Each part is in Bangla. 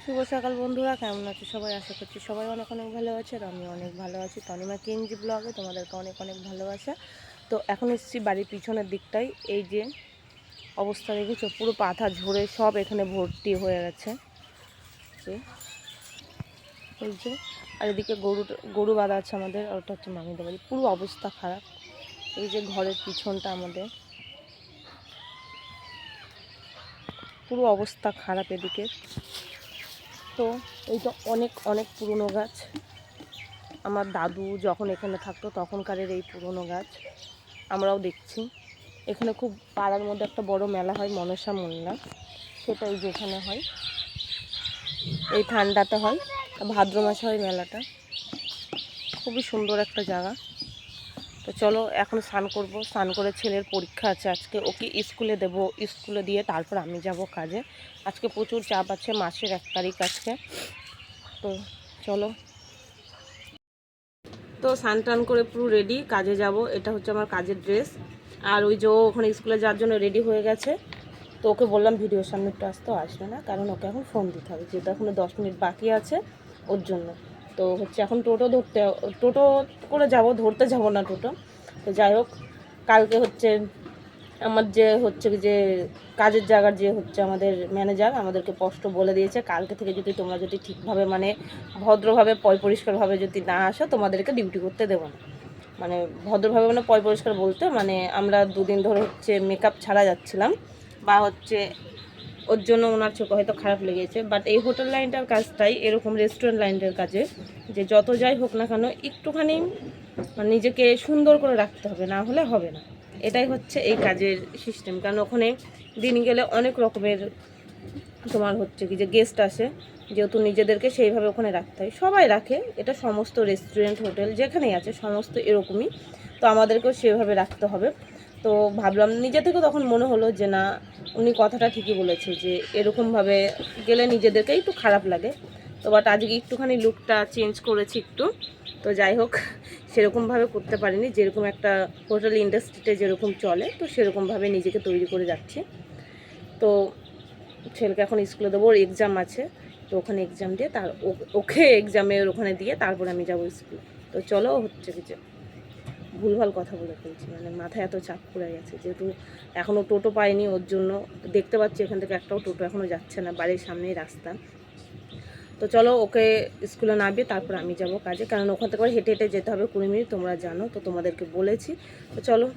শুভ সকাল বন্ধুরা, কেমন আছো সবাই? আশা করছি সবাই অনেক অনেক ভালো আছে। আর আমি অনেক ভালো আছি। তনিমা কিঞ্জি ব্লগে তোমাদেরকে অনেক অনেক ভালোবাসা। তো এখন এসেছি বাড়ির পিছনের দিকটাই। এই যে অবস্থা দেখেছো, পুরো পাতা ঝরে সব এখানে ভর্তি হয়ে গেছে। এই যে আর এদিকে গরু বাঁধা আছে আমাদের, আর ওটা হচ্ছে মামিদের বাড়ি। পুরো অবস্থা খারাপ। এই যে ঘরের পিছনটা আমাদের, পুরো অবস্থা খারাপ এদিকে। তো এইটা অনেক অনেক পুরনো গাছ। আমার দাদু যখন এখানে থাকতো তখনকারের এই পুরনো গাছ। আমরাও দেখছি এখানে খুব পাড়ার মধ্যে একটা বড় মেলা হয়, মনসা মেলা। সেটাই যেখানে হয়, এই ঠান্ডাতে হয়, ভাদ্র মাসে হয় মেলাটা। খুবই সুন্দর একটা জায়গা। তো চলো এখন স্নান করবো। স্নান করে ছেলের পরীক্ষা আছে আজকে, ওকে স্কুলে দেবো। স্কুলে দিয়ে তারপর আমি যাব কাজে। আজকে প্রচুর চাপ আছে, মাসের 1 তারিখ আজকে। তো চলো। তো স্নান টান করে পুরো রেডি, কাজে যাব। এটা হচ্ছে আমার কাজের ড্রেস। আর ওই যে ওখানে স্কুলে যাওয়ার জন্য রেডি হয়ে গেছে। তো ওকে বললাম ভিডিওর সামনে একটু আসতেও, আসবে না, কারণ ওকে এখন ফোন দিতে হবে, যেহেতু এখনও 10 মিনিট বাকি আছে ওর জন্য। তো হচ্ছে এখন টোটো করে যাব, ধরতে যাব না টোটো। তো যাই হোক, কালকে হচ্ছে আমার যে কাজের জায়গার যে হচ্ছে আমাদের ম্যানেজার আমাদেরকে স্পষ্ট বলে দিয়েছে, কালকে থেকে যদি তোমরা ঠিকভাবে মানে ভদ্রভাবে পরিষ্কারভাবে যদি না আসো, তোমাদেরকে ডিউটি করতে দেবো না। মানে ভদ্রভাবে মানে পরিষ্কার বলতে মানে আমরা 2 দিন ধরে হচ্ছে মেকআপ ছাড়া যাচ্ছিলাম, বা হচ্ছে ওর জন্য ওনার চোখে হয়তো খারাপ লেগেছে। বাট এই হোটেল লাইনটার কাজটাই এরকম, রেস্টুরেন্ট লাইনটার কাজে যে যত যাই হোক না কেন একটুখানি মানে নিজেকে সুন্দর করে রাখতে হবে, না হলে হবে না। এটাই হচ্ছে এই কাজের সিস্টেম। কারণ ওখানে দিন গেলে অনেক রকমের তোমার হচ্ছে কি যে গেস্ট আসে, যেহেতু নিজেদেরকে সেইভাবে ওখানে রাখতে হয়। সবাই রাখে, এটা সমস্ত রেস্টুরেন্ট হোটেল যেখানেই আছে সমস্ত এরকমই। তো আমাদেরকেও সেভাবে রাখতে হবে। তো ভাবলাম, নিজে থেকে তখন মনে হলো যে না, উনি কথাটা ঠিকই বলেছে, যে এরকমভাবে গেলে নিজেদেরকে একটু খারাপ লাগে। তো বাট আজকে একটুখানি লুকটা চেঞ্জ করেছি একটু। তো যাই হোক, সেরকমভাবে করতে পারিনি, যেরকম একটা হোটেল ইন্ডাস্ট্রিতে যেরকম চলে, তো সেরকমভাবে নিজেকে তৈরি করে যাচ্ছি। তো ছেলেকে এখন স্কুলে দেবো, ওর এক্সাম আছে। তো ওখানে এক্সাম দিয়ে ওকে এক্সামের ওখানে দিয়ে তারপরে আমি যাবো স্কুলে। তো চলো, হচ্ছে কিছু ভুলভাল কথা বলে ফেলছি, মানে মাথায় এত চাপ পড়ে গেছে, যেহেতু এখনও টোটো পাইনি ওর জন্য। দেখতে পাচ্ছি এখান থেকে একটাও টোটো এখনও যাচ্ছে না, বাড়ির সামনেই রাস্তা। তো চলো, ওকে স্কুলে নামিয়ে তারপর আমি যাব কাজে, কারণ ওখান থেকে হেঁটে হেঁটে যেতে হবে 20 মিনিট, তোমরা জানো, তো তোমাদেরকে বলেছি। তো চলো,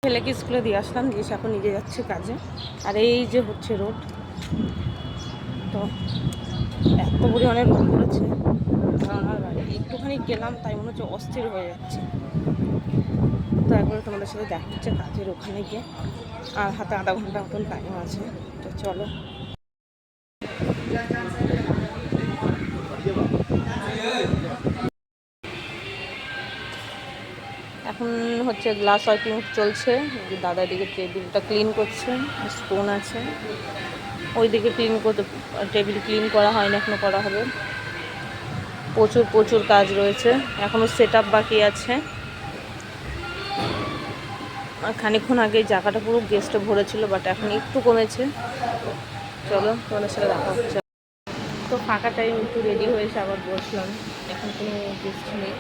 ছেলেকে স্কুলে দিয়ে আসলাম, দিয়ে এখন নিজে যাচ্ছে কাজে। আর এই যে হচ্ছে রোড, তো এত পরিমাণে রোদ করেছে, ধারণার বাইরে। একটুখানি গেলাম তাই মনে হচ্ছে অস্থির হয়ে যাচ্ছে। তো একবারে তোমাদের সাথে দেখা হচ্ছে কাজের ওখানে গিয়ে। আর হাতে আধা ঘন্টা মতন টাইম আছে। তো চলো, এখন হচ্ছে গ্লাস ওয়াইপিং চলছে। দাদা দিকে টেবিলটা ক্লিন করছে, স্পুন আছে ওই দিকে ক্লিন করতে। টেবিল ক্লিন করা হয়নি, এখনও করা হবে। প্রচুর প্রচুর কাজ রয়েছে, এখনও সেট আপ বাকি আছে। আর খানিকক্ষণ আগে জায়গাটা পুরো গেস্টে ভরেছিল, বাট এখন একটু কমেছে। চলো, তোমাদের সাথে দেখা হচ্ছে। তো ফাঁকা টাইম একটু রেডি হয়েছে, আবার বসলাম। এখন কোনো গেস্ট নেই।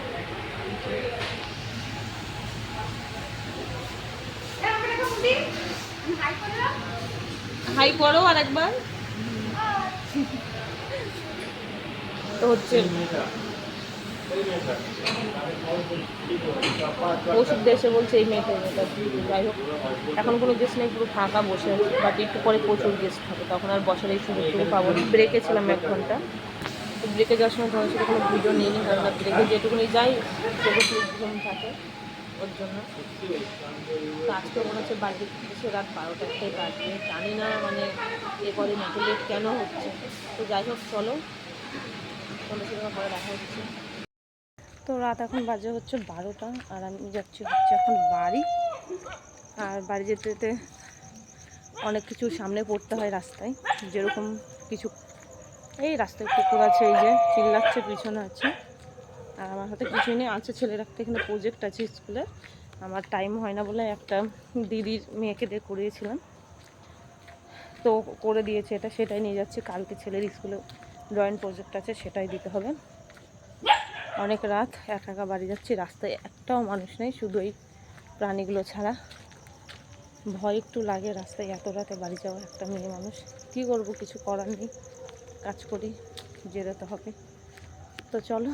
হাই করো আর একবার। তো হচ্ছে ওষুধ দেশে বলছে এই মেয়েটা। যাই হোক, এখন কোনো গেস্ট নেই, পুরো ফাঁকা বসে আছে। বাট একটু পরে প্রচুর গেস্ট হবে, তখন আর বসার এই সুযোগটুকু পাবো না। ব্রেকে ছিলাম 1 ঘন্টা। তো ব্রেকে যাওয়ার সময় তোমার সাথে কোনো ভিডিও নিইনি, কারণ ব্রেকে যেটুকুনি যাই সেটুকুনি ঘুম থাকে ওর জন্য। তো আজকে মনে হচ্ছে বাড়িতে এসে রাত 12টা 1টায় বাজবে। জানি না মানে কদিন এত লেট কেন হচ্ছে। তো যাই হোক, চলো, তোমাদের সাথে পরে দেখা হচ্ছে। তো রাত এখন বাজে হচ্ছে 12টা, আর আমি যাচ্ছি হচ্ছে এখন বাড়ি। আর বাড়ি যেতে যেতে অনেক কিছু সামনে পড়তে হয় রাস্তায়, যেরকম কিছু এই রাস্তায় কুকুর আছে, এই যে চিল্লাচ্ছে, পিছনে আছে। আর আমার হাতে কিছুই নেই, আছে ছেলের একটা এখানে প্রজেক্ট আছে স্কুলে। আমার টাইম হয় না বলে একটা দিদির মেয়েকে দিয়ে করিয়েছিলাম। তো করে দিয়েছে এটা, সেটাই নিয়ে যাচ্ছি। কালকে ছেলের স্কুলে ড্রয়িং প্রজেক্ট আছে, সেটাই দিতে হবে। অনেক রাত, একা একা বাড়ি যাচ্ছি, রাস্তায় একটাও মানুষ নেই, শুধু এই প্রাণীগুলো ছাড়া। ভয় একটু লাগে রাস্তায় এত রাতে বাড়ি যাওয়া, একটা মেয়ে মানুষ। কী করবো, কিছু করার নেই, কাজ করি, যেতে হবে। তো চলো।